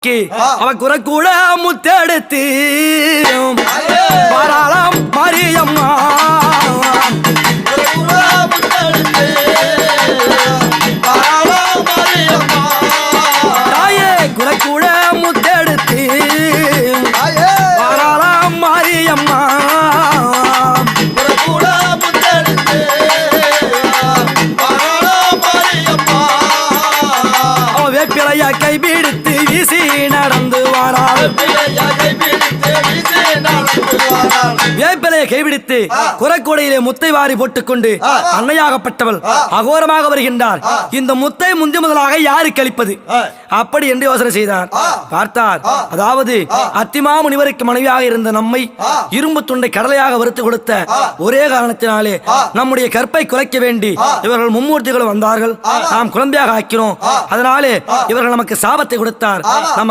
மாணிக்கு அவ குறக்கூட முத்தெடுத்து பாராளாம் மாரியம்மா தாயே குறக்கூட முத்தெடுத்து பாராளாம் மாரியம்மா வேப்பிலையா கைபிடித்து வீசி நடந்து வாராள் வேப்பிலையை கைபிடித்து குரக்கூடையிலே முத்தை வாரி போட்டுக்கொண்டு அன்னையாகப்பட்டவள் அகோரமாக வருகின்றார். இந்த முத்தை முந்தி முதலாக யாருக்கு அளிப்பது அப்படி என்று யோசனை செய்தார். பார்த்தார், அதாவது அத்திமா முனிவருக்கு மனைவியாக இருந்த நம்மை இரும்பு துண்டை கடலையாக வறுத்து கொடுத்த ஒரே காரணத்தினாலே நம்முடைய கற்பை குலைக்க வேண்டி இவர்கள் மும்மூர்த்திகளும் வந்தார்கள். நாம் குழந்தையாக ஆக்கிறோம். அதனாலே இவர்கள் நமக்கு சாபத்தை கொடுத்தார். நம்ம